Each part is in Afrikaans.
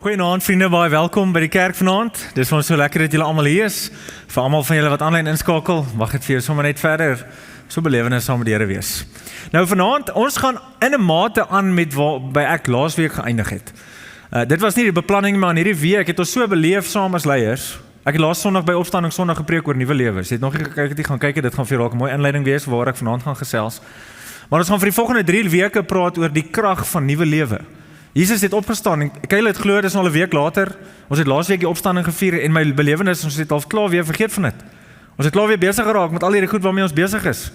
Goeienaand vriende, baie welkom by die kerk vanaand. Dis vir ons so lekker dat julle almal hier is. Vir almal van julle wat aanlyn inskakel, mag dit vir julle sommer net verder so belewenis saam met die Here wees. Nou vanaand, ons gaan in 'n mate aan met waarby ek laasweek geëindig het. Dit was nie die beplanning, maar in hierdie week het ons so beleef saam as leiers. Ek het laas Sondag by Opstanding Sondag gepreek oor nuwe lewe. Jy het nog nie gekyk het, jy gaan kyk, dit gaan vir dalk 'n mooi inleiding wees waar ek vanaand gaan gesels. Maar ons gaan vir die volgende 3 weke praat oor die krag van nuwe lewe. Jesus het opgestaan en Kyle het glo, dis al 'n week later. Ons het laasweek die opstanding gevier en my belewenis, ons het half klaar weer vergeet van dit. Ons het klaar weer besig geraak met al hierdie goed waarmee ons besig is.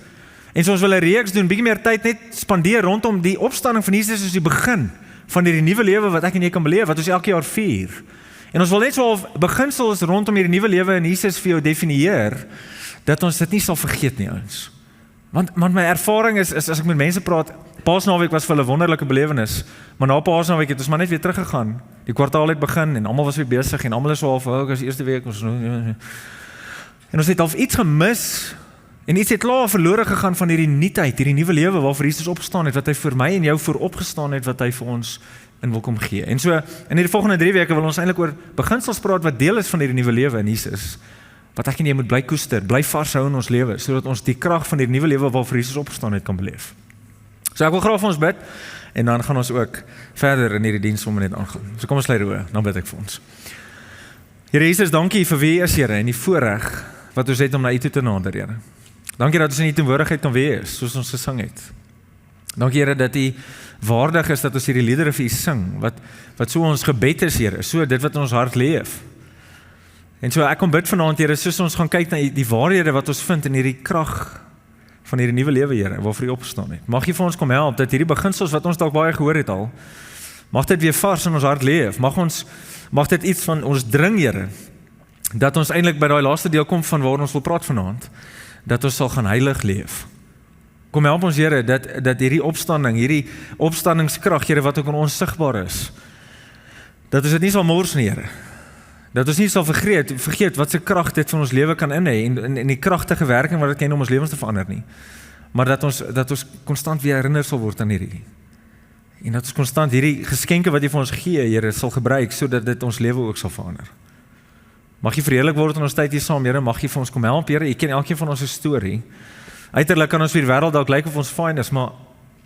En so ons wil 'n reeks doen, bietjie meer tyd net spandeer rondom die opstanding van Jesus as die begin van hierdie nuwe lewe wat ek en jy kan beleef, wat ons elke jaar vier. En ons wil net so beginsels rondom hierdie nuwe lewe in Jesus vir jou definieer, dat ons dit nie sal vergeet nie, ouens. Want my ervaring is as ek met mense praat, Paasnaweek was vir hulle 'n wonderlike belewenis, maar na Paasnaweek het ons maar net weer teruggegaan. Die kwartaal het begin en almal was weer besig en almal is so half, as eerste week en ons het half iets gemis en iets het klaar verlore gegaan van hierdie nuutheid, hierdie nuwe lewe waarvoor Jesus opgestaan het, wat hy vir my en jou vooropgestaan het, wat hy vir ons in wil kom gee. En so in hierdie volgende 3 weke wil ons eintlik oor beginsels praat wat deel is van hierdie nuwe lewe in Jesus. Wat ek en jy moet bly koester, bly vashou in ons lewe, sodat ons die krag van hierdie nuwe lewe waarvoor Jesus opgestaan het kan beleef. So ek wil graag vir ons bid, en dan gaan ons ook verder in hierdie diens sommer net aangaan. So kom ons lei roe, dan bid ek vir ons. Here Jesus, dankie vir wie U is, Here, en die voorreg wat ons het om na U toe te nader, Here. Dankie dat ons in U teenwoordigheid kan wees, soos ons gesing het. Dankie, Here, dat U waardig is dat ons hierdie liedere vir U sing, wat so ons gebed is, Here, so dit wat in ons hart leef. En so ek kom bid vanaand, Here, soos ons gaan kyk na die waarhede wat ons vind in hierdie krag van hierdie nuwe lewe, Here, waarvoor U opgestaan het. Mag U vir ons kom help, dat hierdie beginsels wat ons dalk baie gehoor het al, mag dit weer vars in ons hart leef, mag dit iets van ons dring, Here, dat ons eintlik by daai laaste deel kom van waar ons wil praat vanaand, dat ons sal gaan heilig leef. Kom help ons, Here, dat hierdie opstandingskrag, Here, wat ook in ons sigbaar is, dat ons dit nie sal mors nie, Here. Dat ons nie sal vergeet wat se krag dit van ons lewe kan inhê en die kragtige werking wat dit kan om ons lewens te verander nie. Maar dat ons konstant weer herinner sal word aan hierdie. En dat ons konstant hierdie geskenke wat U vir ons gee, Here, sal gebruik sodat dit ons lewe ook sal verander. Mag U verheerlik word in ons tyd hier saam, Here. Mag U vir ons kom help, Here. U ken elkeen van ons storie. Uiterlik kan ons vir die wêreld dalk lyk of ons fyn is, maar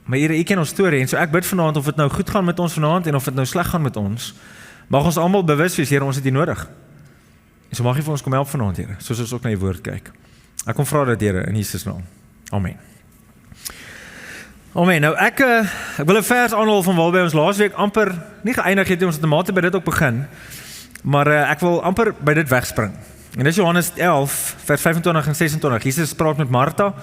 Here, U ken ons storie en so ek bid vanaand of dit nou goed gaan met ons vanaand en of dit nou sleg gaan met ons. Mag ons almal bewus wees, Here, ons het U nodig. En so mag U vir ons kom help vanaand, Here, soos ons ook na U woord kyk. Ek kom vra dit, Here, in Jesus naam. Amen. Amen. Nou ek wil 'n vers aanhaal van waarby ons laasweek amper nie geëindig het nie, ons het 'n mate by dit ook begin. Maar ek wil amper by dit wegspring. En dis Johannes 11 vers 25 en 26. Jesus praat met Martha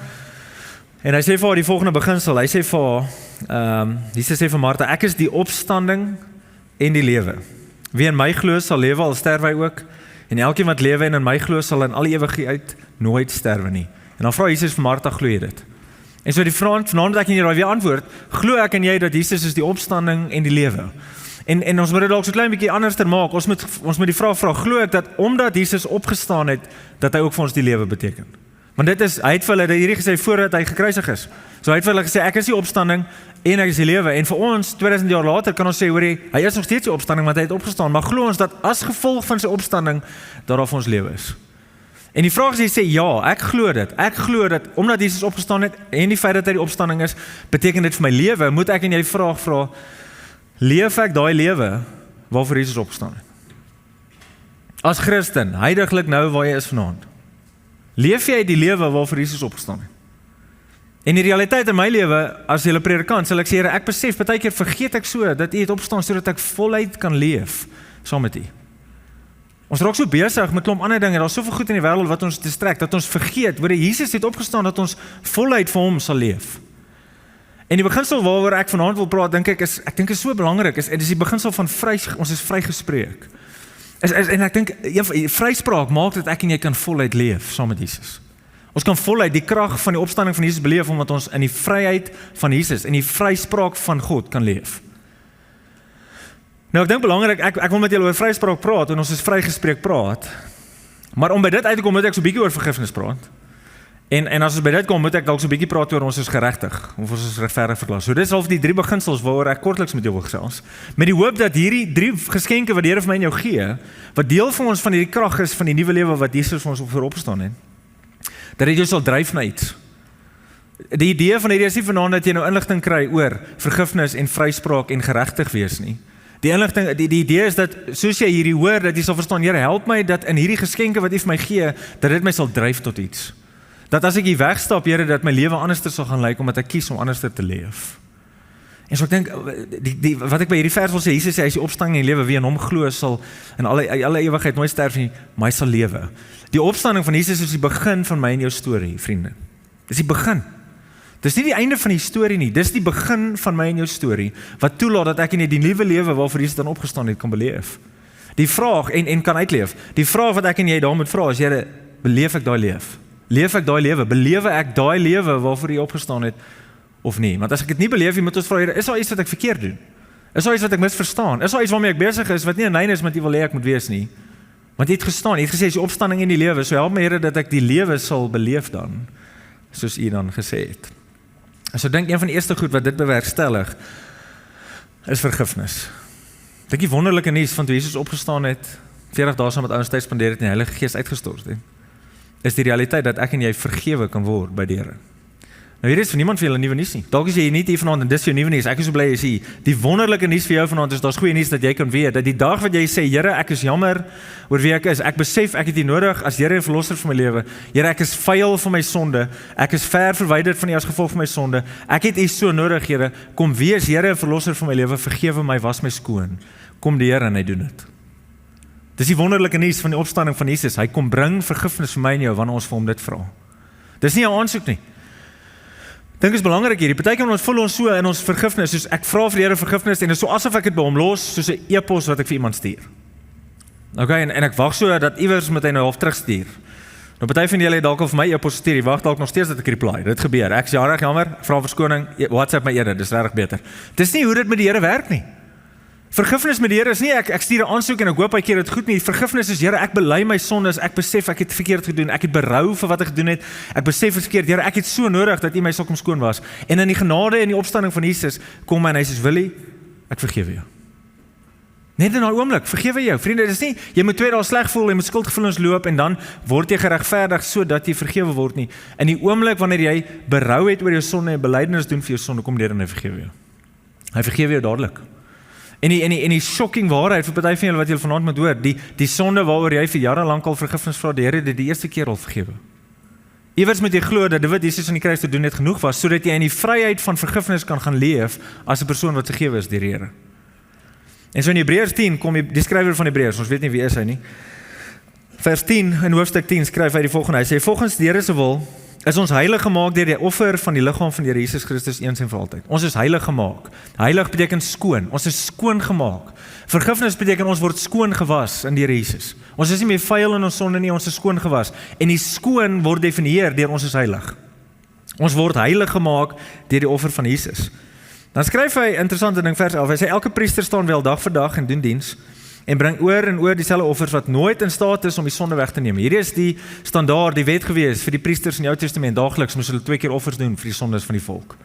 en hy sê vir haar die volgende beginsel. Hy sê vir haar, Jesus sê vir Martha, ek is die opstanding en die lewe. Wie in my glo sal lewe al sterwe hy ook, en elkeen wat lewe en in my glo sal in al ewigheid nooit sterwe nie. En dan vra Jesus vir Martha, glo jy dit? En so die vanaand dat ek nie weer antwoord, glo ek en jy dat Jesus is die opstanding en die lewe. En ons moet dit dalk so klein bietjie anders maak. Ons moet die vraag vra, glo ek dat omdat Jesus opgestaan het, dat hy ook vir ons die lewe beteken? Want hy het vir hulle hierdie gesê voordat hy gekruisig is. So hy het vir hulle gesê, ek is die opstanding en ek is die lewe. En vir ons, 2000 jaar later, kan ons sê, hoorie, hy is nog steeds die opstanding, want hy het opgestaan. Maar glo ons dat as gevolg van sy opstanding, dat daar vir ons lewe is. En die vraag is, jy sê, ja, ek glo dit. Ek glo dat, omdat Jesus opgestaan het, en die feit dat hy die opstanding is, beteken dit vir my lewe, moet ek en jy die vraag vra, leef ek daai lewe, waarvoor Jesus opgestaan het? As Christen, heiliglik nou waar jy is vanaand. Leef jy die lewe waarvoor Jesus opgestaan het? En die realiteit in my lewe, as julle predikant, sal ek sê, Here, ek besef, baie keer vergeet ek so, dat U het opstaan, sodat ek voluit kan leef, saam met U. Ons raak so besig met klomp ander dinge, daar is soveel goed in die wêreld wat ons distrek, dat ons vergeet, waar Jesus het opgestaan, dat ons voluit vir hom sal leef. En die beginsel waaroor ek vanaand wil praat, dink ek is so belangrik, is die beginsel van ons is vrygespreek. En ek dink, vryspraak maak dat ek en jy kan voluit leef, saam met Jesus. Ons kan voluit die krag van die opstanding van Jesus beleef, omdat ons in die vryheid van Jesus, in die vryspraak van God kan leef. Nou ek dink belangrik, ek wil met julle oor vryspraak praat, en ons is vrygespreek praat, maar om by dit uit te kom, moet ek so 'n bietjie oor vergifnis praat. En as ons by dit kom, moet ek dalk so 'n bietjie praat oor ons is geregtig, of ons is regverdig verklaar. So dis half die 3 beginsels waaroor ek kortliks met jou wil gesels. Met die hoop dat hierdie 3 geskenke wat die Here vir my en jou gee, wat deel van ons van hierdie krag is van die nuwe lewe wat Jesus vir ons vooropgestaan het, dat dit jou sal dryf na iets. Die idee van hierdie is nie vanaand dat jy nou inligting kry oor vergifnis en vryspraak en geregtig wees nie. Die inligting, die idee is dat soos jy hierdie hoor, dat jy sal verstaan, Here, help my dat in hierdie geskenke wat U vir my gee, dat dit my sal dryf tot iets. Dat as ek hier wegstap, Here, dat my lewe anders sal gaan lyk, omdat ek kies om anders te leef. En so ek dink, wat ek by hierdie vers wil sê, Jesus sê, hy is die opstanding en die lewe, wie in hom glo sal in alle ewigheid nooit sterf nie, maar hy sal lewe. Die opstanding van Jesus is die begin van my en jou storie, vriende. Dis die begin. Dis nie die einde van die storie nie, dis die begin van my en jou storie, wat toelaat dat ek in die nuwe lewe waarvoor Jesus dan opgestaan het, kan beleef. Die vraag, en kan uitleef, die vraag wat ek en jy daar moet vra is, Here, beleef ek daai leef? Leef ek daai lewe? Belewe ek daai lewe waarvoor U opgestaan het, of nie? Want as ek dit nie beleef, jy moet ons vra, Here, is daar iets wat ek verkeerd doen? Is daar iets wat ek misverstaan? Is daar iets waarmee ek besig is, wat nie in lyn is met U wil hê ek moet wees nie? Want U het gestaan, U het gesê, is die opstanding in die lewe, so help my, Here, dat ek die lewe sal beleef dan, soos U dan gesê het. En so dink een van die eerste goed wat dit bewerkstellig, is vergifnis. Dink die wonderlike nuus van toe Jesus opgestaan het, 40 dae saam met ouens tyd spandeer het en die Heilige Gees uitgestort het, is die realiteit dat ek en jy vergewe kan word by die Here. Nou hier is vir niemand vir julle nuwe nuus nie. Dalk is jy nie hier vanaand en dis jou nuwe nuus. Ek is so bly jy is hier. Die wonderlike nuus vir jou vanaand is daar's goeie nuus dat jy kan weet dat die dag wat jy sê, Here, ek is jammer oor wie ek is. Ek besef ek het U nodig as Here en verlosser van my lewe. Here, ek is vuil van my sonde. Ek is ver verwyderd van U as gevolg van my sonde. Ek het U so nodig, Here. Kom wees Here en verlosser van my lewe. Vergewe my, was my skoon. Kom die Here en hy doen dit. Dis die wonderlike nuus van die opstanding van Jesus. Hy kom bring vergifnis vir my en jou wanneer ons vir hom dit vra. Dis nie 'n aansoek nie. Dink is belangrik hierdie. Partykeer ons voel ons so in ons vergifnis, soos ek vra vir die Here vergifnis en dit is so asof ek dit by hom los, soos 'n e-pos wat ek vir iemand stuur. Okay, en ek wag so dat iewers moet hy nou half terugstuur. Nou party van julle het dalk al vir my e-pos gestuur, jy wag dalk nog steeds dat ek reply. Dit gebeur. Ek is jammer, vra verskoning, WhatsApp my eerder, dis regtig beter. Dis nie hoe dit met die Here werk nie. Vergifnis met die Here is nie ek stuur 'n aansoek en ek hoop hy keer dit goed nie. Vergifnis is, Here, ek bely my sondes, ek besef ek het verkeerd gedoen, ek het berou vir wat ek gedoen het, ek besef dit verkeerd, Here, ek het so nodig dat U my sal kom skoon was. En in die genade en die opstanding van Jesus kom hy en hy sê, Willie, ek vergewe jou. Net in daai oomblik, vergewe jou. Vriende, dis nie jy moet 2 dae sleg voel, jy moet skuldgevoelens loop en dan word jy geregverdig sodat jy vergewe word nie. In die oomblik wanneer jy berou het oor jou sonde en belydenis doen vir jou sonde, kom die Here en hy vergewe jou. Hy vergewe jou dadelik. En die shocking waarheid vir party van julle wat julle vanaand moet hoor, die sonde waaroor jy vir jare lank al vergifnis vra, die Here het dit die eerste keer al vergewe. Iewers moet jy glo dat dit wat Jesus aan die kruis te doen het genoeg was, sodat jy in die vryheid van vergifnis kan gaan leef as 'n persoon wat vergewe is deur die Here. En so in Hebreërs 10 kom die skrywer van Hebreërs, ons weet nie wie is hy nie. Vers 10 in hoofstuk 10 skryf hy die volgende. Hy sê volgens die Here se wil is ons heilig gemaak deur die offer van die liggaam van die Here Jesus Christus eens en vir altyd. Ons is heilig gemaak. Heilig beteken skoon. Ons is skoon gemaak. Vergifnis beteken ons word skoon gewas in die Here Jesus. Ons is nie meer vuil in ons sonde nie, ons is skoon gewas. En die skoon word definieer deur ons is heilig. Ons word heilig gemaak deur die offer van Jesus. Dan skryf hy interessante ding vers 11. Hy sê elke priester staan wel dag vir dag en doen diens en bring oor en oor dieselfde offers wat nooit in staat is om die sonde weg te neem. Hierdie is die standaard, die wet gewees vir die priesters in die Ou Testament. Daagliks moes hulle 2 keer offers doen vir die sondes van die volk.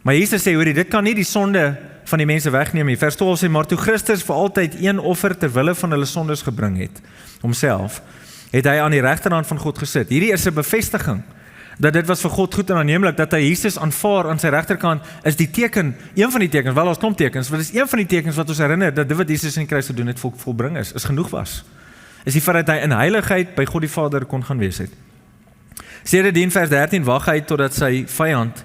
Maar Jesus sê, hoorie, dit kan nie die sonde van die mense wegneem nie. Vers 12 sê, maar toe Christus vir altyd een offer ter wille van hulle sondes gebring het, homself, het hy aan die regterhand van God gesit. Hierdie is 'n bevestiging dat dit was vir God goed en aanneemlik, dat hy Jesus aanvaar aan sy regterkant, is die teken, een van die tekens, wel ons klomp tekens, maar dit is een van die tekens wat ons herinner, dat dit wat Jesus in die kruis gedoen het, volbring is genoeg was. Is die feit dat hy in heiligheid by God die Vader kon gaan wees het. Sedertdien vers 13 wag hy totdat sy vyand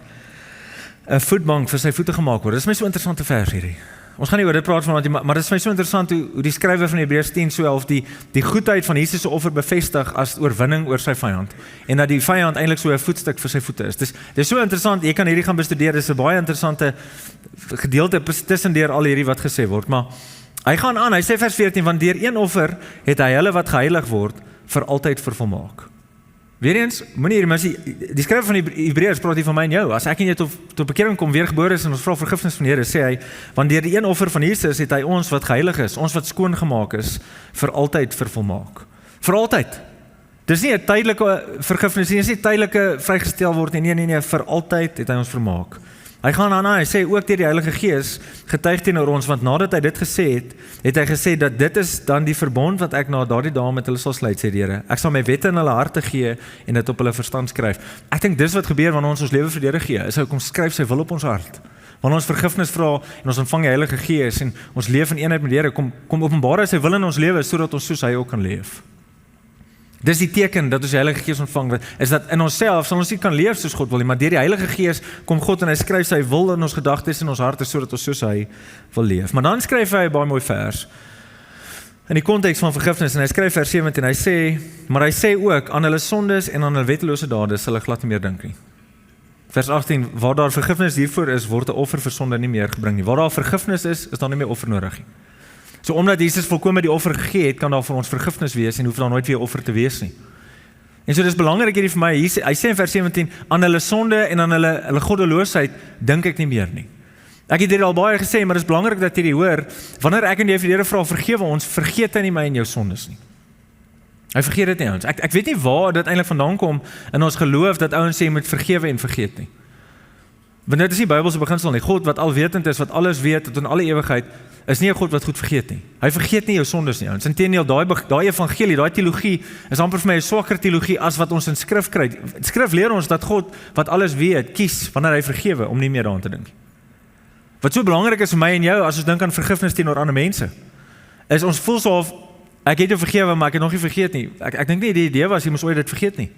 'n voetbank vir sy voete gemaak word. Dit is my so interessante vers hierdie. Ons gaan nie oor dit praat vanaand, maar dit is my so interessant hoe die skrywer van Hebreërs 10 so half die goedheid van Jesus se offer bevestig as oorwinning oor sy vyand en dat die vyand eintlik so 'n voetstuk vir sy voete is. Dis so interessant, jy kan hierdie gaan bestudeer, dis 'n baie interessante gedeelte tussendeur al hierdie wat gesê word, maar hy gaan aan, hy sê vers 14, want deur een offer het hy hulle wat geheilig word vir altyd vervolmaak. Weereens, moenie hier mense, die skrywer van die Hebreërs praat hier van my en jou. As ek en jy tot bekering kom, weer gebore is en ons vra vergifnis van die Here, sê hy, want deur die een offer van Jesus het hy ons wat geheilig is, ons wat skoon gemaak is, vir altyd vervolmaak. Vir altyd. Dis nie 'n tydelike vergifnis nie, dis nie tydelike vrygestel word nie, nee, vir altyd het hy ons vermaak. Hy gaan aan, hy sê ook deur die Heilige Gees getuig teenoor ons, want nadat hy dit gesê het hy gesê dat dit is dan die verbond wat ek na daardie dae met hulle sal sluit, sê die Here. Ek sal my wette in hulle harte gee en dit op hulle verstand skryf. Ek dink dis wat gebeur wanneer ons lewe vir die Here gee, is hy kom skryf sy wil op ons hart. Wanneer ons vergifnis vra en ons ontvang die Heilige Gees en ons leef in eenheid met die Here, kom openbaar hy sy wil in ons lewe sodat ons soos hy ook kan leef. Dis die teken dat ons die Heilige Gees ontvang, is dat in onsself sal ons nie kan leef soos God wil nie, maar deur die Heilige Gees kom God en hy skryf sy wil in ons gedagtes en ons harte sodat ons soos hy wil leef. Maar dan skryf hy 'n baie mooi vers in die konteks van vergifnis en hy skryf vers 17 en hy sê ook aan hulle sondes en aan hulle wettelose dade sal hulle glad nie meer dink nie. Vers 18, waar daar vergifnis hiervoor is, word 'n offer vir sonde nie meer gebring nie. Waar daar vergifnis is daar nie meer offer nodig nie. So omdat Jesus volkome die offer gegee het, kan daar vir ons vergifnis wees en hoef daar nooit weer offer te wees nie. En so dis belangrik hierdie vir my, hy sê in vers 17, aan hulle sonde en aan hulle goddeloosheid dink ek nie meer nie. Ek het dit al baie gesê, maar dis belangrik dat jy dit hoor, wanneer ek en jy vir die Here vra, vergewe ons, vergeet hy nie my en jou sondes nie. Hy vergeet dit nie ons. Ek weet nie waar dit eintlik vandaan kom in ons geloof, dat ouens sê, jy moet vergewe en vergeet nie. Want dit is nie Bybelse beginsel nie. God wat alwetend is, wat alles weet, tot in alle ewigheid, is nie 'n God wat goed vergeet nie. Hy vergeet nie jou sondes nie, ouens. Inteendeel, daai evangelie, daai teologie is amper vir my 'n swakker teologie as wat ons in skrif kry. Skrif leer ons dat God wat alles weet, kies wanneer hy vergewe om nie meer daaraan te dink. Wat so belangrik is vir my en jou as ons dink aan vergifnis teenoor ander mense, is ons voel so of ek het jou vergewe, maar ek het nog nie vergeet nie. Ek dink nie die idee was jy moes ooit dit vergeet nie.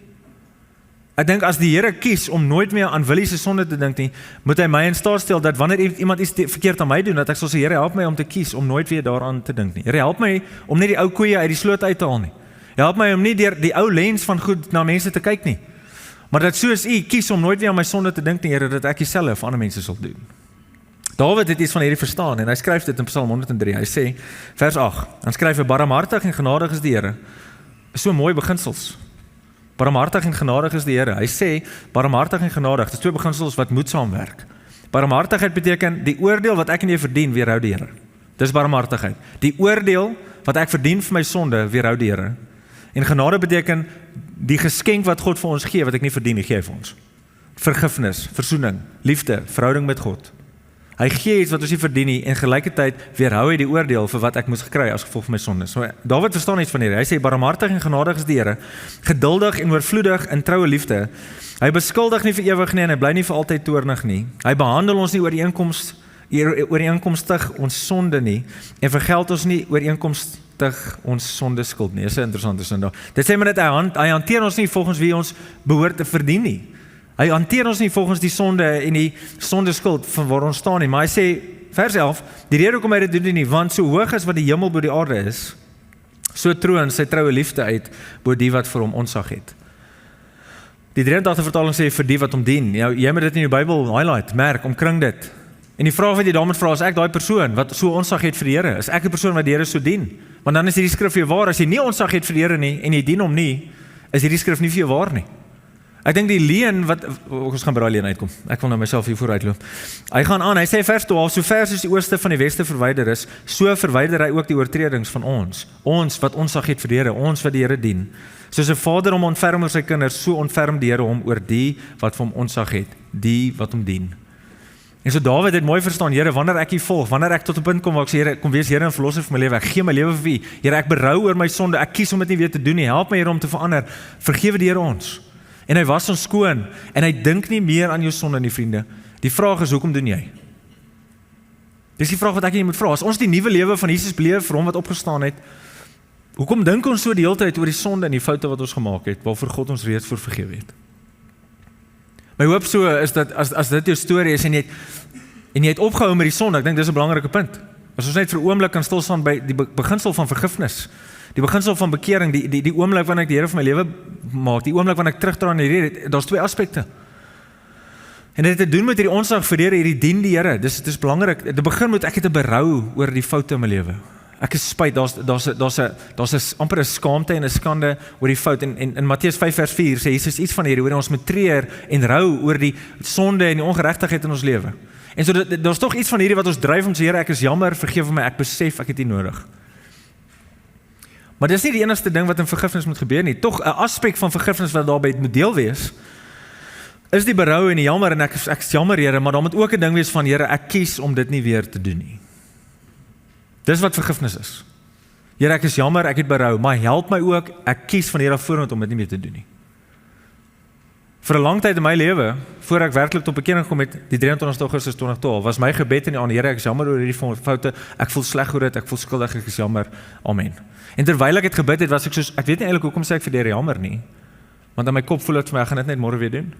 Ek dink as die Here kies om nooit meer aan Willie se sonde te dink nie, moet hy my in staat stel dat wanneer iemand iets verkeerd aan my doen, dat ek sal sê, Here, help my om te kies om nooit weer daaraan te dink nie. Here, help my om nie die ou koeie uit die sloot uit te haal nie. Help my om nie deur die ou lens van goed na mense te kyk nie. Maar dat soos u kies om nooit weer aan my sonde te dink nie, Here, dat ek dieselfde vir ander mense sal doen. Dawid het iets van hierdie verstaan en hy skryf dit in Psalm 103. Hy sê, vers 8, dan skryf hy, barmhartig en genadig is die Here. So mooi beginsels. Barmhartig en genadig is die Here. Hy sê, barmhartig en genadig, dit is twee beginsels wat moet saamwerk. Barmhartigheid beteken, die oordeel wat ek en jy verdien, weerhou die Here. Dis barmhartigheid. Die oordeel wat ek verdien vir my sonde, weerhou die Here. En genade beteken, die geskenk wat God vir ons gee, wat ek nie verdien nie, gee hy vir ons. Vergifnis, versoening, liefde, verhouding met God. Hy gee iets wat ons nie verdien nie, en gelykertyd weerhou hy die oordeel vir wat ek moes gekry as gevolg van my sonde. So, Dawid verstaan iets van hierdie. Hy sê, barmhartig en genadig is die Here, geduldig en oorvloedig in troue liefde. Hy beskuldig nie vir ewig nie, en hy bly nie vir altyd toornig nie. Hy behandel ons nie ooreenkomstig ons sonde nie, en vergeld ons nie ooreenkomstig ons sonde skuld nie. Dis 'n interessante sin daar. Dit sê maar net, hy hanteer ons nie volgens wie ons behoort te verdien nie. Hy hanteer ons nie volgens die sonde en die sondeskuld van waar ons staan nie, maar hy sê, vers 11, die rede hoekom hy dit doen nie, want so hoog as wat die hemel bo die aarde is, so troon sy troue liefde uit bo die wat vir hom ontzag het. Die 83 vertaling sê vir die wat hom dien. Jy moet dit in jou Bybel highlight, merk, omkring dit. En die vraag wat jy daarmee vra, is ek daai persoon wat so ontzag het vir die Here? Is ek 'n persoon wat die Here so dien? Want dan is hierdie skrif vir jou waar, as jy nie ontzag het vir die Here nie en jy dien hom nie, is hierdie skrif nie vir jou waar nie. Ek dink die leuen wat, ons gaan by daai leuen uitkom, ek wil nou myself hier vooruitloop. Hy gaan aan, hy sê vers 12, so ver soos die ooste van die weste verwyder is, so verwyder hy ook die oortredings van ons wat ontzag het vir die Here, ons wat die Here dien. Soos 'n vader hom ontferm oor sy kinders, so ontferm die Here hom oor die wat vir hom ontzag het, die wat hom dien. En so Dawid het mooi verstaan, Here, wanneer ek U volg, wanneer ek tot 'n punt kom waar ek sê, Here, kom wees Here en verlosser vir my lewe, ek gee my lewe vir U, Here, ek berou oor my sonde, ek kies om dit nie weer te doen nie, help my Here om te verander, vergewe die Here ons. En hy was ons skoon, en hy dink nie meer aan jou sonde nie, vriende. Die vraag is, hoekom doen jy? Dis die vraag wat ek en jy moet vra. As ons die nuwe lewe van Jesus beleef vir hom wat opgestaan het, hoekom dink ons so die hele tyd oor die sonde en die foute wat ons gemaak het, waarvoor God ons reeds voor vergewe het? My hoop so is dat as dit jou storie is en jy het opgehou met die sonde, ek dink dis 'n belangrike punt. As ons net vir 'n oomblik kan stil staan by die beginsel van vergifnis, die beginsel van bekering, die oomblik wanneer ek die Here vir my lewe maak, die oomblik wanneer ek terugdraai na die Here, daar's twee aspekte. En dit het te doen met hierdie ontzag vir die Here, hierdie dien die Here. Dis belangrik. Te begin moet ek het 'n berou oor die foute in my lewe. Ek is spyt, daar's amper 'n skaamte en 'n skande oor die fout. En in Matteus 5 vers 4 sê Jesus iets van hierdie, oor ons moet treur en rou oor die sonde en die ongeregtigheid in ons lewe. En so daar's tog iets van hierdie wat ons dryf om te sê, Here, ek is jammer, vergewe my, ek besef ek het U nodig. Maar dis nie die enigste ding wat in vergifnis moet gebeur nie. Tog 'n aspek van vergifnis wat daarbey moet deel wees, is die berou en die jammer, en ek is jammer Here, maar daar moet ook 'n ding wees van Here, ek kies om dit nie weer te doen nie. Dis wat vergifnis is. Here, ek is jammer, ek het berou, maar help my ook, ek kies van hier af vorentoe om dit nie meer te doen nie. Vir 'n lang tyd in my lewe, voor ek werklik tot bekering kom met die 23 Augustus 2012, was my gebed in die aand, Here, ek is jammer oor hierdie foute, ek voel sleg oor dit, ek voel skuldig, ek is jammer, amen. En terwyl ek het gebid het, was ek soos, ek weet nie eintlik hoekom sê ek vir die Here jammer nie, want in my kop voel dit vir my, ek gaan dit net môre weer doen.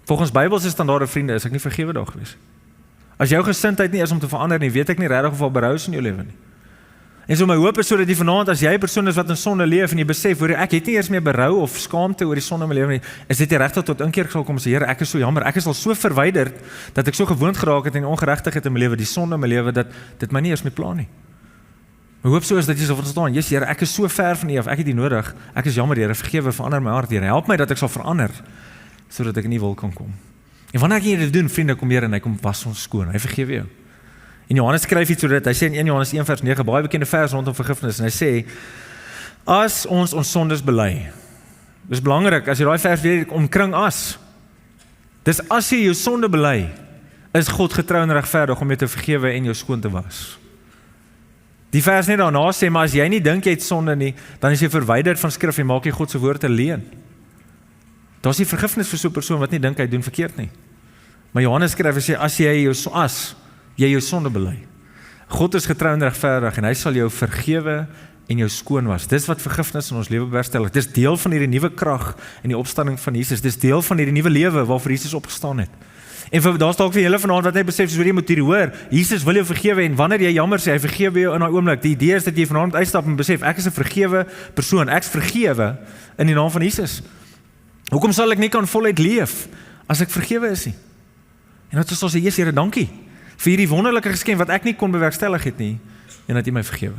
Volgens Bybelse standaarde, vriende, is ek nie vergewe daar gewees. As jou gesindheid nie is om te verander nie, weet ek nie regtig of al berou is in jou lewe nie. En so my hoop is sodat jy vanaand, as jy 'n persoon is wat in sonde leef en jy besef, hoor, ek het nie eers meer berou of skaamte oor die sonde in my lewe nie, is dit jy regtig tot inkeer sal kom en sê, Here, ek is so jammer, ek is al so verwyderd dat ek so gewoond geraak het aan die ongeregtigheid in my lewe, die sonde in my lewe, dat dit my nie eers meer pla nie. My hoop so is dat jy sal verstaan, Jesus, Here, ek is so ver van U af, ek het U nodig, ek is jammer, Here, vergewe, verander my hart, Here, help my dat ek sal verander, sodat ek in U wil kan kom. En wanneer ek dit doen, vriende, kom Here en hy kom was ons skoon, hy vergewe jou. En Johannes skryf iets oor dit, hy sê in 1 Johannes 1 vers 9, baie bekende vers rondom vergifnis, en hy sê, as ons sondes bely, dis belangrik, as jy daai vers weer omkring dis as jy jou sonde bely, is God getrou en regverdig om jou te vergewe en jou skoon te was. Die vers net daarna sê, maar as jy nie dink jy het sonde nie, dan is jy verwyderd van skrif en maak jy God se woord te leuen. Daar is nie vergifnis vir so 'n persoon wat nie dink hy doen verkeerd nie. Maar Johannes skryf, hy sê, as jy jou sonde bely, God is getrou en regverdig en hy sal jou vergewe en jou skoon was. Dis wat vergifnis in ons lewe bewerkstellig. Dis deel van hierdie nuwe krag in die opstanding van Jesus. Dis deel van hierdie nuwe lewe waarvoor Jesus opgestaan het. En daar's dalk vir julle vanaand wat net besef, soos jy moet hier hoor, Jesus wil jou vergewe en wanneer jy jammer sê, hy vergewe jou in daai oomblik. Die idee is dat jy vanaand uitstap en besef, ek is 'n vergewe persoon, ek's vergewe in die naam van Jesus. Hoekom sal ek nie kan voluit leef as ek vergewe is nie? En dat is ons sê, Jesus, Here, dankie vir hierdie wonderlike geskenk wat ek nie kon bewerkstellig het nie, en dat U my vergewe.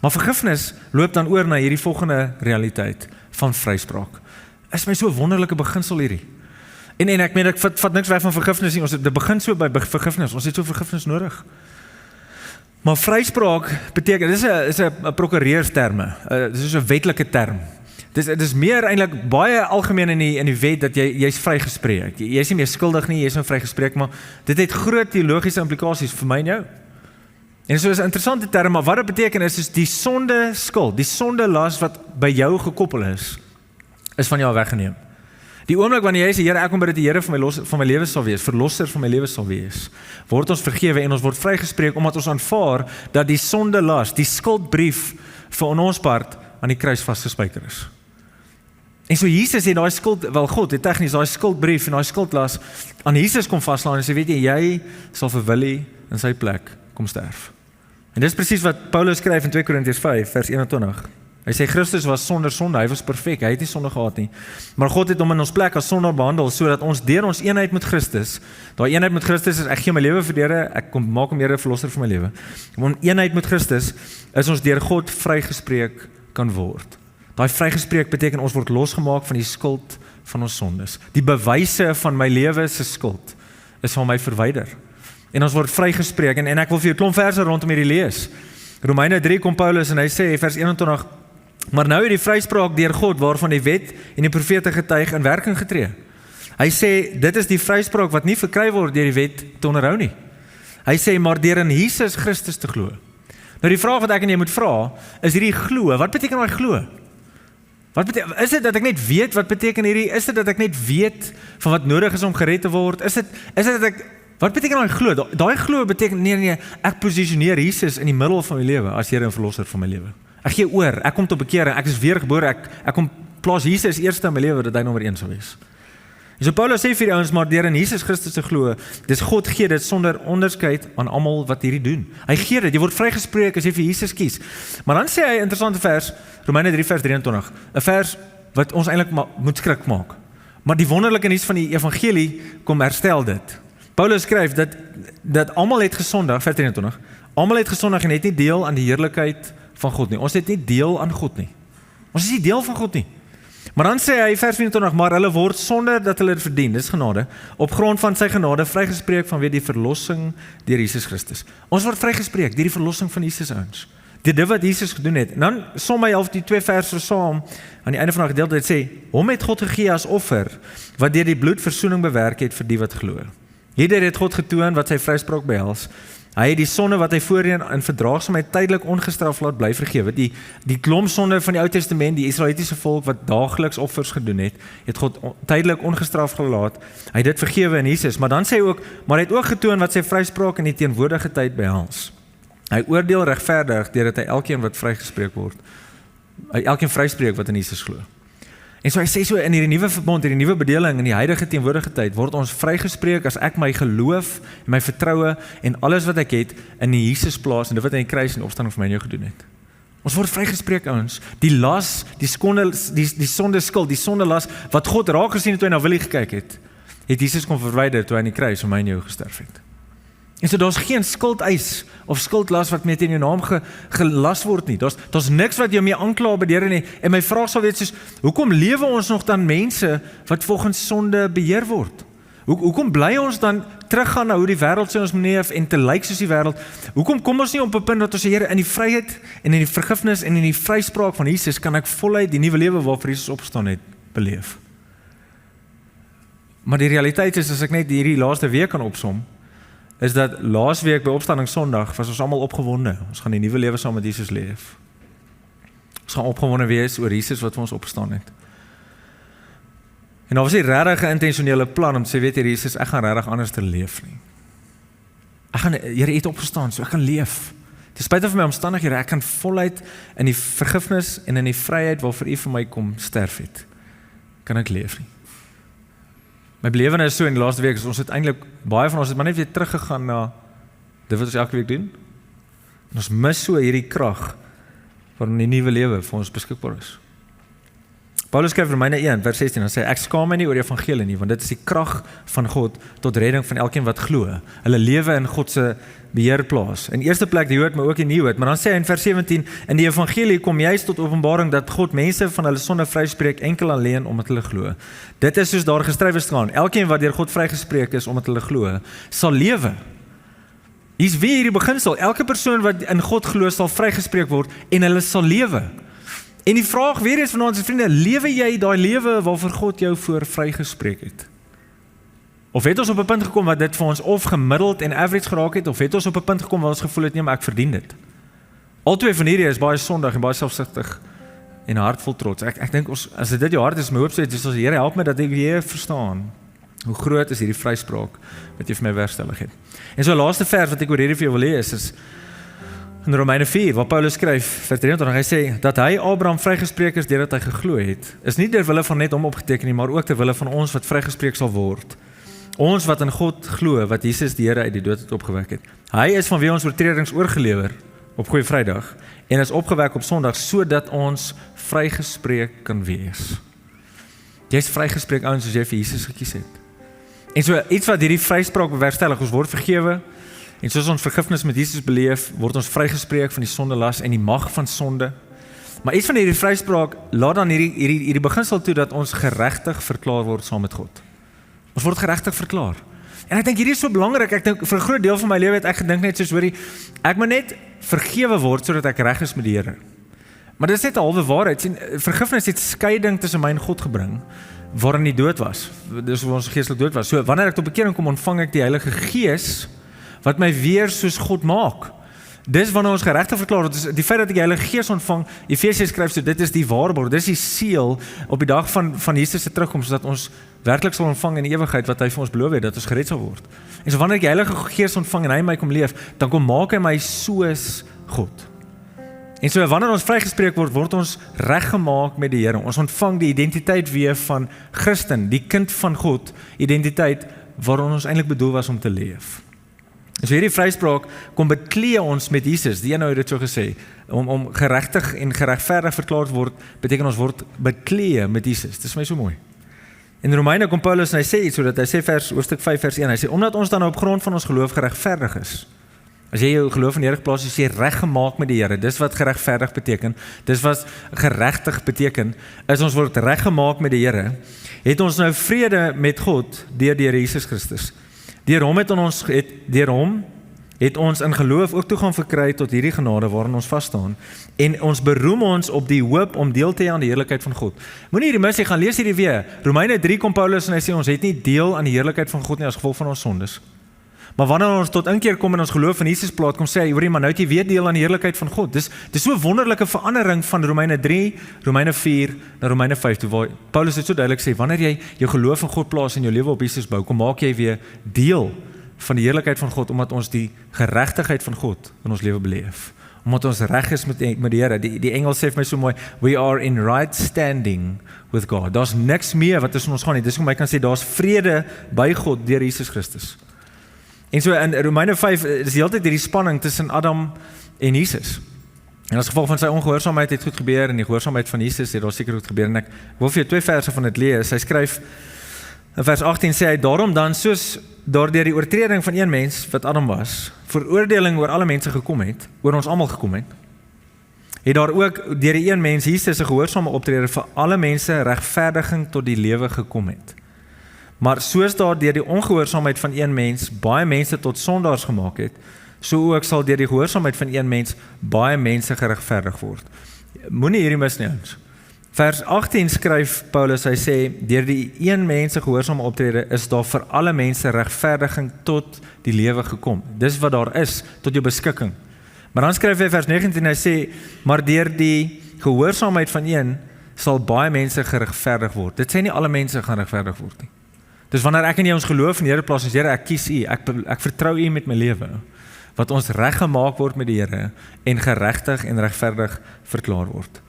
Maar vergifnis loop dan oor na hierdie volgende realiteit van vryspraak. Is my so 'n wonderlike beginsel hierdie. En ek meen, ek vat niks weg van vergifnis nie, dit begin so by vergifnis, ons het so vergifnis nodig. Maar vryspraak beteken, dit is 'n prokureursterme, dit is 'n wetlike term. Dit is meer eintlik baie algemeen in die wet dat jy's vrygespreek. Jy's nie meer skuldig nie, jy's nou vrygespreek, maar dit het groot teologiese implikasies vir my en jou. En so is 'n interessante term, maar wat dit beteken is die sonde skuld, die sonde las wat by jou gekoppel is van jou weggeneem. Die oomblik wanneer jy sê, Here, ek kom by dit die Here van my lewe sal wees, verlosser van my lewe sal wees, word ons vergewe en ons word vrygespreek omdat ons aanvaar dat die sonde las, die skuldbrief vir ons part aan die kruis vasgespijker is. En so Jesus het daai skuld, wel God het tegnies daai skuldbrief en daai skuldlas aan Jesus kom vaslaan en sê, weet jy sal vir Willie in sy plek kom sterf. En dis presies wat Paulus skryf in 2 Korintiërs 5 vers 21. Hy sê Christus was sonder sonde, hy was perfek, hy het nie sonde gehad nie. Maar God het hom in ons plek as sondaar behandel sodat ons deur ons eenheid met Christus, daai eenheid met Christus is ek gee my lewe vir die Here, ek kom maak hom Here verlosser vir my lewe. Om eenheid met Christus is ons deur God vrygespreek kan word. Daai vrygespreek beteken ons word losgemaak van die skuld van ons sondes. Die bewyse van my lewe se skuld is van my verwyder. En ons word vrygespreek en ek wil vir jou 'n klomp verse rondom hierdie lees. Romeine 3 kom Paulus en hy sê vers 21, maar nou het die vryspraak deur God waarvan die wet en die profete getuig in werking getree. Hy sê dit is die vryspraak wat nie verkry word deur die wet te onderhou nie. Hy sê maar deur in Jesus Christus te glo. Nou die vraag wat ek en jy moet vra is hierdie glo, wat beteken daai glo? Is dit dat ek net weet wat beteken hierdie? Is dit dat ek net weet van wat nodig is om gered te word? Is dit dat ek, wat beteken daai glo? Daai glo beteken nee, ek posisioneer Jesus in die middel van my lewe as Here en verlosser van my lewe. Ek gee oor, ek kom tot bekering, ek is weergebore, ek kom plaas Jesus eerste in my lewe dat hy nommer 1 sal wees. En so Paulus sê vir die ouens, maar deur in Jesus Christus te glo, dis God gee dit sonder onderskeid aan almal wat hierdie doen. Hy gee dit, jy word vrygespreek as jy vir Jesus kies. Maar dan sê hy 'n interessante vers, Romeine 3 vers 23, 'n vers wat ons eintlik moet skrik maak. Maar die wonderlike nuus van die evangelie kom herstel dit. Paulus skryf dat almal het gesondig, vers 23, almal het gesondig en het nie deel aan die heerlikheid van God nie. Ons het nie deel aan God nie. Ons is nie deel van God nie. Maar dan sê hy vers 24, maar hulle word sonder dat hulle dit verdien, dis genade, op grond van sy genade vrygespreek vanweë die verlossing deur Jesus Christus. Ons word vrygespreek deur die verlossing van Jesus ouens. Dit wat Jesus gedoen het. En dan som hy al die 2 verse saam, aan die einde van die gedeelte, het sê, hom het God gegee as offer, wat deur die bloed versoening bewerk het vir die wat glo. Hierdeur het God getoon wat sy vryspraak behels. Hy het die sonde wat hy voorheen in verdraagsaamheid tydelik ongestraf laat bly vergewe. Die klomp sonde van die Ou Testament, die Israelitiese volk wat daagliks offers gedoen het God tydelik ongestraf gelaat. Hy het dit vergewe in Jesus, maar dan sê hy ook, maar hy het ook getoon wat sy vryspraak in die teenwoordige tyd behels. Hy oordeel regverdig deurdat hy elkeen wat vrygespreek word, hy elkeen vryspreek wat in Jesus glo. En so hy sê so in hierdie nuwe verbond, hierdie nuwe bedeling in die huidige teenwoordige tyd, word ons vrygespreek as ek my geloof en my vertroue en alles wat ek het in die Jesus plaas en dit wat hy in die kruis en opstanding vir my en jou gedoen het. Ons word vrygespreek ouens. Die las, die sonde skuld, die sonde las wat God raak gesien het toe hy na Willie gekyk het Jesus kon verwyder toe hy in die kruis vir my en jou gesterf het. En so daar's geen skuldeis of skuldlas wat met in jou naam gelas word nie. Daar's niks wat jou mee aankla by die Here nie. En my vraag sal wees soos, hoekom lewe ons nog dan mense wat volgens sonde beheer word? Hoekom bly ons dan teruggaan na hoe die wêreld sê ons moet leef en te lyk soos die wêreld? Hoekom kom ons nie op 'n punt dat ons sê Here, in die vryheid en in die vergifnis en in die vryspraak van Jesus kan ek voluit die nuwe lewe waarvoor Jesus opgestaan het beleef? Maar die realiteit is, as ek net hierdie laaste week kan opsom, is dat laas week by opstanding Sondag was ons almal opgewonde. Ons gaan die nuwe lewe saam met Jesus leef. Ons gaan opgewonde wees oor Jesus wat vir ons opgestaan het. En daar was nie regtig 'n intentionele plan om te sê, weet jy Jesus, ek gaan regtig anders te leef nie. Here het opgestaan, so ek kan leef. Ten spyte van my omstandighede, ek kan voluit in die vergifnis en in die vryheid waarvoor U vir my kom sterf het. Kan ek leef nie. My belewenis is so in die laaste week, ons het eintlik, baie van ons het maar net weer teruggegaan na dit wat ons elke week doen. En ons mis so hierdie krag waarin die nuwe lewe vir ons beskikbaar is. Paulus skryf Romeine 1 vers 16, dan sê ek skaam my nie oor die evangelie nie, want dit is die krag van God tot redding van elkeen wat glo. Hulle lewe in God se beheerplaas. In eerste plek die Jood, maar ook die nie-Jood. Maar dan sê hy in vers 17, in die evangelie kom juist tot openbaring dat God mense van hulle sonde vryspreek enkel alleen omdat hulle glo. Dit is soos daar geskrywe staan, elkeen wat deur God vrygespreek is omdat hulle glo, sal lewe. Hier's weer hierdie beginsel, elke persoon wat in God glo sal vrygespreek word en hulle sal lewe. En die vraag weer eens vanaand is, vriende, lewe jy daai lewe waarvoor God jou voor vrygespreek het? Of het ons op 'n punt gekom wat dit vir ons of gemiddeld en average geraak het, of het ons op 'n punt gekom waar ons gevoel het, nee, maar ek verdien dit. Albei van hierdie is baie sondig en baie selfsugtig en hartvol trots. Ek dink ons, as dit jou hart is, my hoop sê, dis ons Here help my dat ek weer verstaan hoe groot is hierdie vryspraak wat jy vir my werkstellig het. En so laaste vers wat ek oor hierdie vir jou wil lees is in Romeine 4, waar Paulus skryf, vers 23, hy sê, dat hy Abraham vrygespreek is deurdat hy geglo het, is nie ter wille van net hom opgeteken nie, maar ook ter wille van ons wat vrygespreek sal word. Ons wat in God glo, wat Jesus die Here uit die dood het opgewek het. Hy is vanweë ons oortredings oorgelewer op Goeie Vrydag en is opgewek op Sondag, sodat ons vrygespreek kan wees. Jy is vrygespreek ouens soos jy vir Jesus gekies het. En so iets wat hierdie vryspraak bewerkstellig, ons word vergewe, en soos ons vergifnis met Jesus beleef, word ons vrygespreek van die sondelas en die mag van sonde. Maar iets van hierdie vryspraak laat dan hierdie beginsel toe dat ons geregtig verklaar word saam met God. Ons word geregtig verklaar. En ek dink hierdie is so belangrik. Ek dink vir 'n groot deel van my lewe het ek gedink net soos hoorie, ek moet net vergewe word sodat ek reg is met die Here. Maar dit is net 'n halwe waarheid. Sien, vergifnis het skeiding tussen my en God gebring, waarin die dood was. Dis waar ons geestelik dood was. So wanneer ek tot bekering kom, ontvang ek die Heilige Gees wat my weer soos God maak. Dis wanneer ons geregtig verklaar word. Die feit dat ek die Heilige Gees ontvang, Efesiërs skryf so, dit is die waarborg, dit is die seël op die dag van Jesus se terugkoms, sodat ons werklik sal ontvang in die ewigheid wat hy vir ons beloof het, dat ons gered sal word. En so wanneer ek die Heilige Gees ontvang en hy my kom leef, dan kom maak hy my soos God. En so wanneer ons vrygespreek word, word ons reggemaak met die Here. Ons ontvang die identiteit weer van Christen, die kind van God, identiteit waarin ons eintlik bedoel was om te leef. En so hierdie vryspraak kom beklee ons met Jesus, die een nou het dit so gesê, om geregtig en geregverdig verklaar word, beteken ons word beklee met Jesus. Dit is my so mooi. In Romeine kom Paulus en hy sê iets, so dat hy sê hoofstuk 5 vers 1, hy sê, omdat ons dan op grond van ons geloof geregverdig is. As jy jou geloof in die Here geplaas is, jy reggemaak met die Here. Dis wat geregverdig beteken. Dis wat geregtig beteken. As ons word reggemaak met die Here, het ons nou vrede met God deur Jesus Christus. Deur hom het ons in geloof ook toegang verkry tot hierdie genade waarin ons vas staan. En ons beroem ons op die hoop om deel te hê aan die heerlikheid van God. Moenie hierdie mis, jy gaan lees hierdie weer. Romeine 3 kom Paulus en hy sê ons het nie deel aan die heerlikheid van God nie as gevolg van ons sondes. Maar wanneer ons tot inkeer kom en ons geloof in Jesus plaas, kom sê hy, hoorie, maar nou het jy weer deel aan die heerlikheid van God. Dis so 'n wonderlike verandering van Romeine 3, Romeine 4 na Romeine 5 toe, waar Paulus dit so duidelik sê, wanneer jy jou geloof in God plaas en jou lewe op Jesus bou, kom maak jy weer deel van die heerlikheid van God, omdat ons die geregtigheid van God in ons lewe beleef. Omdat ons reg is met die Here. Die Engels sê vir my so mooi, we are in right standing with God. Daar's niks meer wat tussen ons gaan nie. Dis hoe my kan sê, daar's vrede by God deur Jesus Christus. En so in Romeine 5 is die hele tyd hierdie spanning tussen Adam en Jesus. En as gevolg van sy ongehoorsaamheid het goed gebeur, en die gehoorsaamheid van Jesus het daar seker goed gebeur. En ek wil vir jou 2 verse van dit lees. Hy skryf, in vers 18 sê hy, daarom dan soos daardeur die oortreding van een mens, wat Adam was, veroordeling oor alle mense gekom het, oor ons almal gekom het daar ook deur die een mens, Jesus se gehoorsame optrede vir alle mense regverdiging tot die lewe gekom het. Maar soos daar deur die ongehoorsaamheid van een mens baie mense tot sondaars gemaak het, so ook sal deur die gehoorsaamheid van een mens baie mense geregverdig word. Moenie hierdie mis nie, ons. Vers 18 skryf Paulus, hy sê, deur die een mens se gehoorsame optrede is daar vir alle mense regverdiging tot die lewe gekom. Dis wat daar is, tot jou beskikking. Maar dan skryf hy vers 19, hy sê, maar deur die gehoorsaamheid van een sal baie mense geregverdig word. Dit sê nie alle mense gaan regverdig word nie. Dus wanneer ek en jy ons geloof in die Here plaas, Here, ek kies U, ek vertrou U met my lewe, wat ons reg gemaak word met die Here en geregtig en regverdig verklaar word.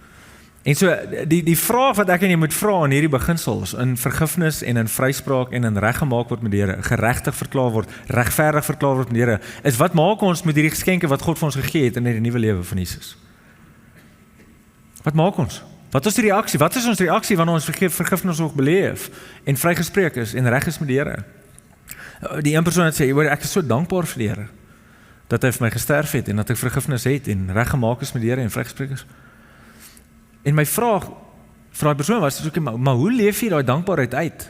En so die vraag wat ek en jy moet vra in hierdie beginsels, in vergifnis en in vryspraak en in reggemaak word met die Here, geregtig verklaar word, regverdig verklaar word met die Here, is wat maak ons met hierdie geskenke wat God vir ons gegee het in die nuwe lewe van Jesus? Wat maak ons? Wat is die reaksie? Wat is ons reaksie wanneer ons vergifnis ook beleef en vrygespreek is en reg is met die Here? Die een persoon het sê, ek is so dankbaar vir die Here, dat hy vir my gesterf het en dat ek vergifnis het en reggemaak is met die Here en vrygespreek is. En my vraag vir daai persoon was, maar hoe leef jy daai dankbaarheid uit?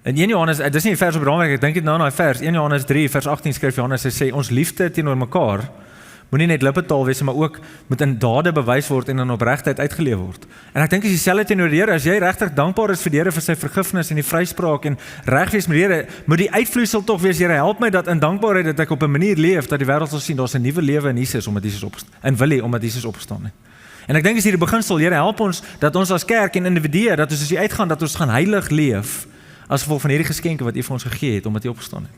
In 1 Johannes, dis nie 'n vers op raamwerk, ek dink dit nou na daai vers, 1 Johannes 3 vers 18 skryf Johannes, hy sê, ons liefde teenoor mekaar, moenie net lippetaal wees, maar ook moet in dade bewys word en in opregtheid uitgeleef word. En ek dink as dieselfde teenoor die Here, as jy regtig dankbaar is vir die Here vir sy vergifnis en die vryspraak en reg wees met die Here, moet die uitvloeisel tog wees, Here, help my dat in dankbaarheid dat ek op 'n manier leef dat die wêreld sal sien daar's 'n nuwe lewe in Jesus omdat Jesus opgestaan het. En ek dink is hierdie beginsel, Here, help ons dat ons as kerk en individue, dat ons as jy uitgaan, dat ons gaan heilig leef as gevolg van hierdie geskenke wat U vir ons gegee het omdat U opgestaan het.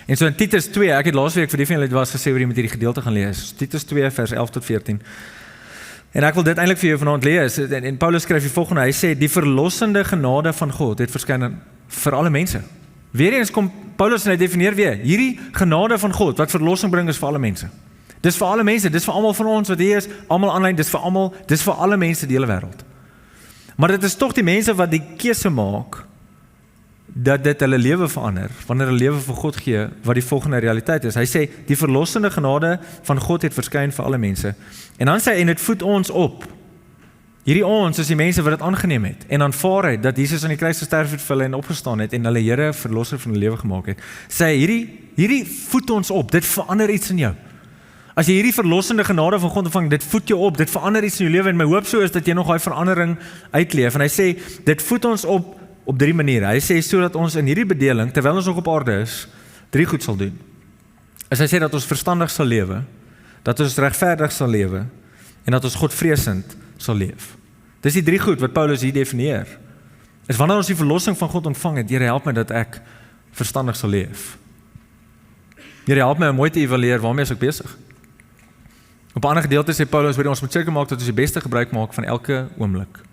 En so in Titus 2, ek het laasweek vir die van julle was gesê oor jy met hierdie gedeelte gaan lees. Titus 2 vers 11 tot 14. En ek wil dit eintlik vir jou vanaand lees. En Paulus skryf die volgende, hy sê die verlossende genade van God het verskyn vir alle mense. Weereens kom Paulus en hy definieer weer, hierdie genade van God wat verlossing bring is vir alle mense. Dis vir alle mense, dis vir almal van ons wat hier is, almal aanlyn, dis vir almal, dis vir alle mense die hele wêreld. Maar dit is tog die mense wat die keuse maak dat dit hulle lewe verander, wanneer hulle lewe vir God gee, wat die volgende realiteit is. Hy sê, die verlossende genade van God het verskyn vir alle mense. En dan sê hy, en dit voed ons op. Hierdie ons is die mense wat dit aangeneem het, en aanvaar het, dat Jesus aan die kruis gesterf het vir hulle en opgestaan het, en hulle Here verlosser van hulle lewe gemaak het. Sê hy, hierdie voed ons op, dit verander iets in jou. As jy hierdie verlossende genade van God ontvang, dit voed jou op, dit verander iets in jou lewe, en my hoop so is dat jy nog daai verandering uitleef. En hy sê, dit voed ons op 3 maniere. Hy sê, sodat ons in hierdie bedeling, terwyl ons nog op aarde is, 3 goed sal doen. Hy sê dat ons verstandig sal lewe, dat ons regverdig sal lewe, en dat ons Godvreesend sal leef. Dis die 3 goed wat Paulus hier definieer. Is wanneer ons die verlossing van God ontvang het, Here, help my dat ek verstandig sal leef. Here, help my om mooi te evalueer, waarmee is ek besig? Op 'n ander gedeelte sê Paulus, ons moet seker maak dat ons die beste gebruik maak van elke oomblik.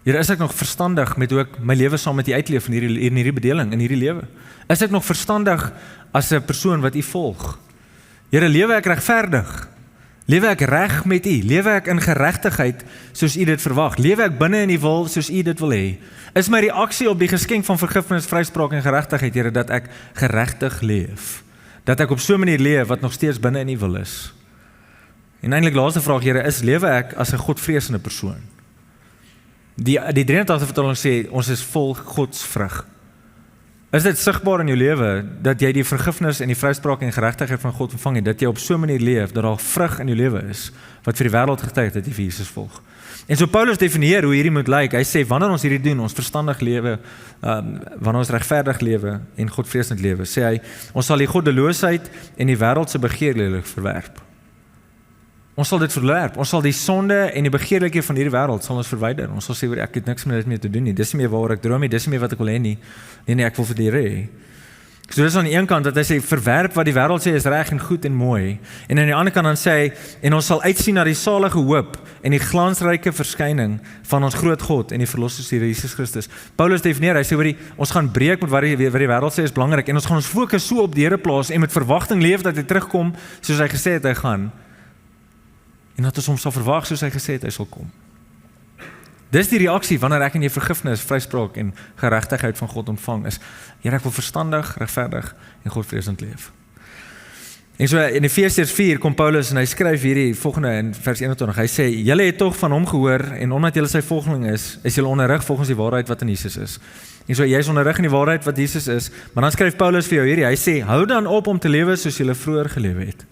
Here, is ek nog verstandig met hoe ek my lewe saam met U uitleef in hierdie bedeling, in hierdie lewe? Is ek nog verstandig as 'n persoon wat U volg? Here, lewe ek regverdig? Lewe ek reg met U? Lewe ek in geregtigheid soos U dit verwag? Lewe ek binne in U wil soos U dit wil hê? Is my reaksie op die geskenk van vergifnis, vryspraak en geregtigheid, Here, dat ek geregtig leef? Dat ek op so 'n manier leef wat nog steeds binne in U wil is? En eintlik laaste vraag, Here, is lewe ek as 'n Godvreesende persoon? Die 83 vertaling sê, ons is vol Gods vrug. Is dit sigbaar in jou lewe, dat jy die vergifnis en die vryspraak en geregtigheid van God ontvang het, dat jy op so 'n manier leef, dat daar vrug in jou lewe is, wat vir die wêreld getuig dat jy vir Jesus volg. En so Paulus definieer hoe hierdie moet lyk. Hy sê, wanneer ons hierdie doen, ons verstandig lewe, wanneer ons regverdig lewe en godvreesend lewe, sê hy, ons sal die goddeloosheid en die wêreldse begeerlikheid verwerp. Ons sal dit verwerp, ons sal die sonde en die begeerlikhede van hierdie wêreld sal ons verwyder. Ons sal sê, ek het niks met dit meer te doen nie, dis nie meer waaroor ek droom nie, dis nie meer wat ek wil hê nie. Nee, ek wil vir die Here hê. So dis aan die een kant dat hy sê, verwerp wat die wêreld sê is reg en goed en mooi, en aan die ander kant dan sê hy, en ons sal uitsien na die salige hoop en die glansryke verskyning van ons groot God en die verlosser Jesus Christus. Paulus definieer, hy sê, ons gaan breek met wat die wêreld sê is belangrik, en ons gaan ons fokus so op die Here plaas, en met verwagting leef dat hy terugkom, soos hy gesê het hy gaan, en dat ons hom sal verwag, soos hy gesê het hy sal kom. Dis die reaksie wanneer ek en jy vergifnis, vryspraak en geregtigheid van God ontvang is, Here, ek wil verstandig, regverdig en godvreesend leef. En so in Efesiërs 4 kom Paulus en hy skryf hierdie volgende in vers 21, hy sê, julle het tog van hom gehoor, en omdat julle sy volgeling is julle onderrig volgens die waarheid wat in Jesus is. En so, jy is onderrig in die waarheid wat Jesus is, maar dan skryf Paulus vir jou hierdie, hy sê, hou dan op om te lewe soos julle vroeër gelewe het.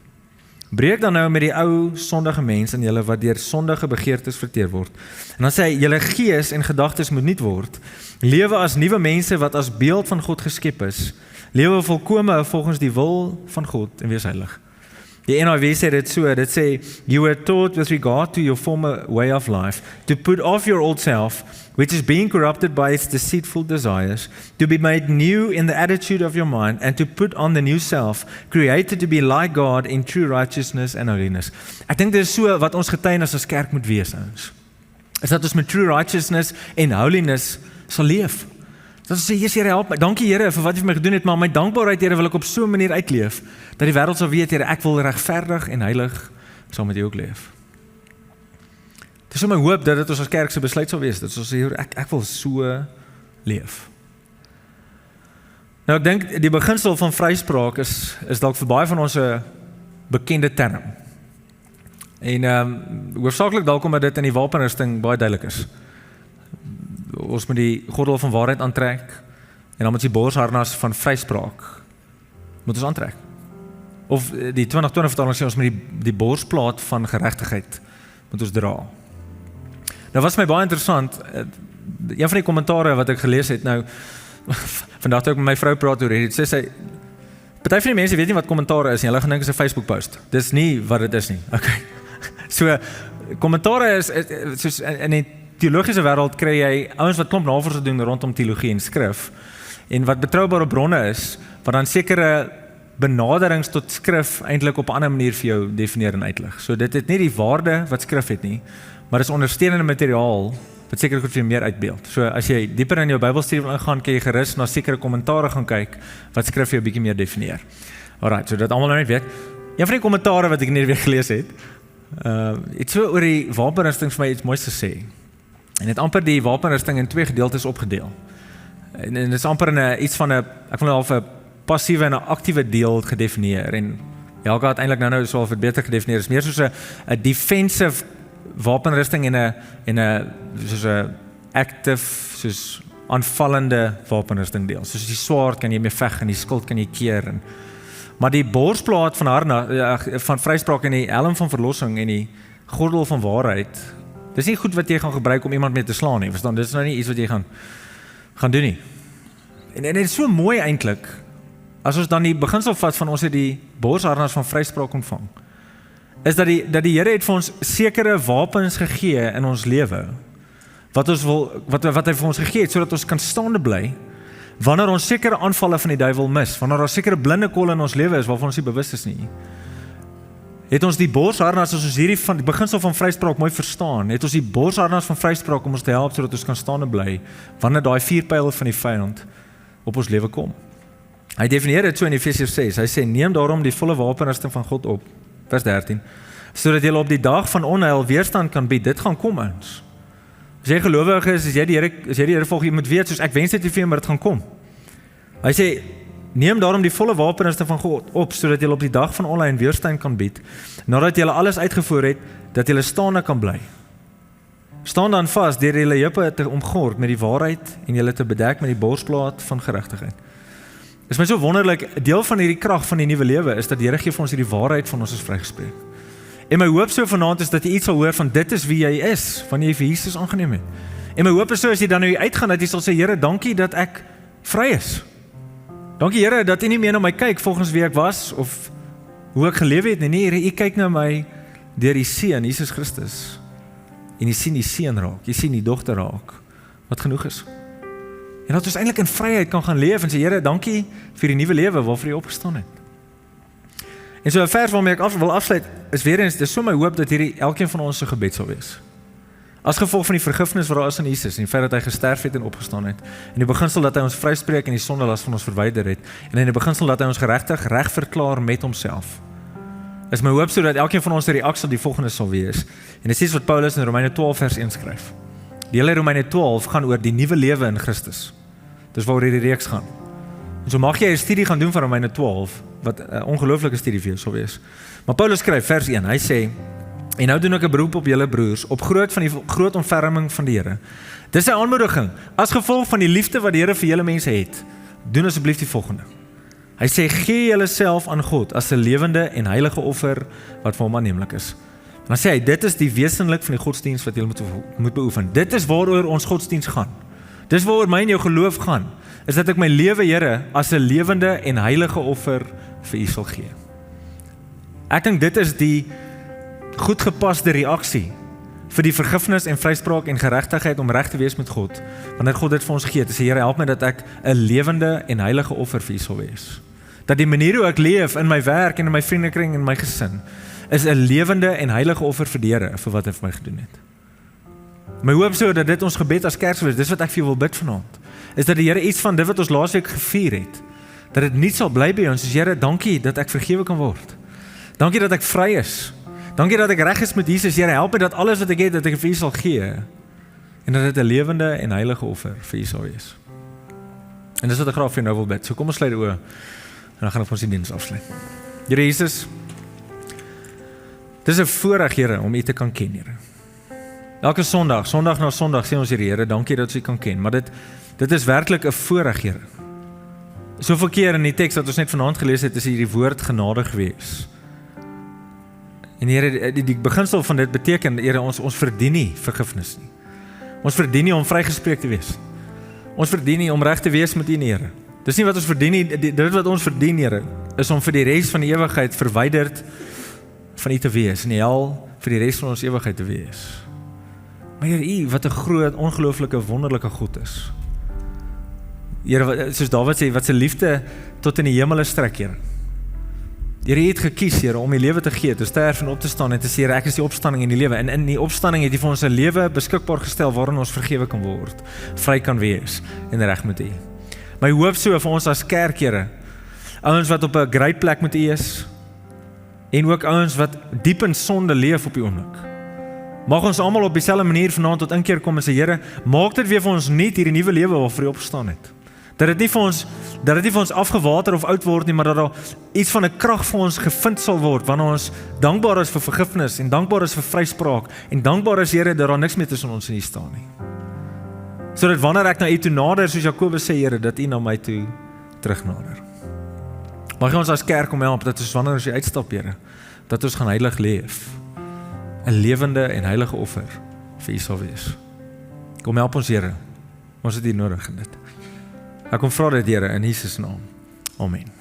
Breek dan nou met die ou sondige mens in julle wat deur sondige begeertes verteer word. En dan sê hy, julle gees en gedagtes moet nuut word. Lewe as nuwe mense wat as beeld van God geskep is. Lewe volkome volgens die wil van God en wees heilig. Die NIV sê dit so, dit sê, you were taught with regard to your former way of life, to put off your old self, which is being corrupted by its deceitful desires, to be made new in the attitude of your mind, and to put on the new self, created to be like God in true righteousness and holiness. Ek dink dit is so wat ons getuienis as kerk moet wees, ouens. Is dat ons met true righteousness en holiness sal leef. Dat ons sê, Jesus, Here, help my. Dankie, Here, vir wat jy vir my gedoen het, maar my dankbaarheid, Here, wil ek op so 'n manier uitleef, dat die wêreld sal weet, Here, ek wil regverdig en heilig saam met U ook leef. Dit is so my hoop dat dit ons as kerk se besluit sal wees, dat ons sê, ek wil so leef. Nou, ek dink, die beginsel van vryspraak is dalk vir baie van ons 'n bekende term. En hoofsaaklik dalk omdat dit in die wapenrusting baie duidelik is. Ons moet die gordel van waarheid aantrek, en dan moet die borsharnas van vryspraak moet ons aantrek. Of die 2020 vertaling sê, ons moet die borsplaat van geregtigheid moet ons dra. Nou was my baie interessant, een van die kommentare wat ek gelees het, nou, vandag toe ek met my vrou praat oor het, sê sy, party van die mense weet nie wat kommentare is nie, hulle gaan dink is 'n Facebook post. Dis nie wat dit is nie. Okay. So, kommentare is soos in die teologiese wêreld kry jy ouens wat klomp navorsing doen rondom teologie en skrif, en wat betroubare bronne is, wat dan sekere benaderings tot skrif eintlik op 'n ander manier vir jou definieer en uitlig. So dit het nie die waarde wat skrif het nie, maar dis ondersteunende materiaal wat seker goed vir jou meer uitbeeld. So as jy dieper in jou Bybelstudie wil ingaan, kan jy gerus na sekere kommentare gaan kyk wat skrif vir jou bietjie meer definieer. Alright, so dat almal nou net weet. Een van die kommentare wat ek net weer gelees het, iets so oor die wapenrusting vir my iets moois gesê. En het amper die wapenrusting in 2 gedeeltes opgedeel. En dit is amper iets van ek wil nou al 'n passiewe en 'n aktiewe deel gedefinieer. En Helga het eintlik nou so al vir beter gedefinieer. Dit is meer soos 'n defensive wapenrusting en 'n soos 'n active, soos aanvallende wapenrusting deel. Soos die swaard kan jy mee veg en die skild kan jy keer. Maar die borsplaat van vryspraak en die helm van verlossing en die gordel van waarheid, dis nie goed wat jy gaan gebruik om iemand mee te slaan nie, verstaan? Dit is nou nie iets wat jy gaan doen nie. En dit is so mooi eintlik, as ons dan die beginsel vat van ons het die borsharnas van vryspraak ontvang, is dat die Here het vir ons sekere wapens gegee in ons lewe, wat hy vir ons gegee het, sodat ons kan staande bly, wanneer ons sekere aanvalle van die duiwel mis, wanneer daar sekere blinde kolle in ons lewe is, waarvan ons nie bewus is nie, het ons die borsharnas, as ons hierdie van die beginsel van vryspraak mooi verstaan, het ons die borsharnas van vryspraak om ons te help, sodat ons kan staande bly, wanneer daai vuurpyl van die vyand op ons lewe kom. Hy definieer dit so in Efesiërs 6, hy sê, neem daarom die volle wapenrusting van God op, vers 13, sodat jy op die dag van onheil weerstand kan bied. Dit gaan kom, ons. As jy gelowig is, as jy die Here volg, jy moet weet, soos ek wens dit nie vir jou, maar dit gaan kom. Hy sê, neem daarom die volle wapenrusting van God op, sodat jy op die dag van onheil weerstand kan bied, nadat jy alles uitgevoer het, dat jy staande kan bly. Staan dan vas, deur julle heupe te omgord met die waarheid, en julle te bedek met die borsplaat van geregtigheid. Is my so wonderlik, 'n deel van hierdie krag van die nuwe lewe is dat die Here gee vir ons hierdie waarheid van ons is vrygespreek. En my hoop so vanaand is dat jy iets sal hoor van dit is wie jy is, wanneer jy vir Jesus aangeneem het. En my hoop is so as jy dan nou uitgaan, dat jy sal sê, Here, dankie dat ek vry is. Dankie Here, dat U nie meer na my kyk volgens wie ek was, of hoe ek gelewe het, nee, Here, U kyk na my deur die Seun, Jesus Christus. En jy sien die Seun raak, jy sien die dogter raak, wat genoeg is. En dat ons eintlik in vryheid kan gaan leef en sê, Here, dankie vir die nuwe lewe waarvoor U opgestaan het. En so 'n vers waarmee ek wil afsluit, is weer eens, dis so my hoop dat hierdie elkeen van ons se gebed sal wees. As gevolg van die vergifnis wat daar is in Jesus, en die feit dat hy gesterf het en opgestaan het, en die beginsel dat hy ons vryspreek en die sondelas van ons verwyder het, en in die beginsel dat hy ons geregtig reg verklaar met homself, is my hoop so dat elkeen van ons se reaksie die volgende sal wees. En dit is wat Paulus in Romeine 12 vers 1 skryf. Die hele Romeine 12 gaan oor die nuwe lewe in Christus. Dis waaroor hierdie reeks gaan. En so mag jy 'n studie gaan doen van Romeine 12, wat 'n ongelooflike studie vir jou sal wees. Maar Paulus skryf vers 1, hy sê, en nou doen ek 'n beroep op julle broers, op groot ontferming van die Here. Dis sy aanmoediging, as gevolg van die liefde wat die Here vir julle mense het, doen asseblief die volgende. Hy sê, gee julleself aan God as 'n lewende en heilige offer wat vir hom aanneemlik is. En dan sê hy, dit is die wesenlik van die godsdiens wat julle moet beoefen. Dit is waaroor ons godsdiens gaan. Dis waaroor my en jou geloof gaan, is dat ek my lewe, Here, as 'n lewende en heilige offer vir U sal gee. Ek dink dit is die goed gepaste reaksie vir die vergifnis en vryspraak en geregtigheid om reg te wees met God. Wanneer God dit vir ons gee, sê Here, help my dat ek 'n lewende en heilige offer vir U sal wees. Dat die manier hoe ek leef in my werk en in my vriendekring en in my gesin, is 'n lewende en heilige offer vir die Here, vir wat hy vir my gedoen het. My hoop so dat dit ons gebed as kerk sal wees, dis wat ek vir jou wil bid vanaand, is dat die Here iets van dit wat ons laasweek gevier het, dat dit nie sal bly by ons, soos Here, dankie dat ek vergewe kan word. Dankie dat ek vry is. Dankie dat ek reg is met Jesus, Here, help my dat alles wat ek het, dat ek vir U sal gee, en dat dit 'n lewende en heilige offer vir U sal wees. En dis wat ek graag vir jou nou wil bid. So kom ons sluit die oë, en dan gaan ek ons die diens afsluit. Here Jesus, dis 'n voorreg, Here, om U te kan ken, Here. Elke Sondag na Sondag sê ons hier, Here, dankie dat ons U kan ken, maar dit is werklik 'n voorreg, Here. Soveel keer in die teks wat ons net vanaand gelees het, is hierdie woord genade gewees. En Here, die beginsel van dit beteken, Here, ons verdien nie vergifnis nie. Ons verdien nie om vrygespreek te wees. Ons verdien nie om reg te wees met U, Here. Dis nie wat ons verdien nie, dit wat ons verdien, Here, is om vir die res van die ewigheid verwyderd van U te wees, en die hel vir die res van ons ewigheid te wees. Maar Here, U, wat 'n groot, ongelooflike, wonderlike God is. Here, soos Dawid sê, wat sy liefde tot in die hemele strek, Here. Here, U het gekies, Here, om U lewe te gee, te sterf en op te staan en te sê, Here, ek is die opstanding en die lewe. En in die opstanding het U vir ons 'n lewe beskikbaar gestel waarin ons vergewe kan word, vry kan wees en reg met U. My hoop so vir ons as kerk, Here, ouens wat op 'n great plek met U is, en ook ouens wat diep in sonde leef op die oomblik. Mag ons almal op dieselfde manier vanaand tot inkeer kom en sê, Here, maak dit weer vir ons nuut hierdie nuwe lewe waarvoor U opgestaan het. Dat dit nie vir ons afgewater of oud word nie, maar dat daar iets van 'n krag vir ons gevind sal word, wanneer ons dankbaar is vir vergifnis, en dankbaar is vir vryspraak, en dankbaar is, Here, dat daar niks meer tussen ons en U staan nie. Sodat wanneer ek na U toe nader, soos Jakobus sê, Here, dat U na my toe terugnader. Mag ons as kerk om help, dat ons wanneer ons uitstap, Here, dat ons gaan heilig leef, 'n lewende en heilige offer vir U sal wees. Kom help ons, Here, ons het U nodig in dit. Ek kom vra dit, Here, in Jesus naam. Amen.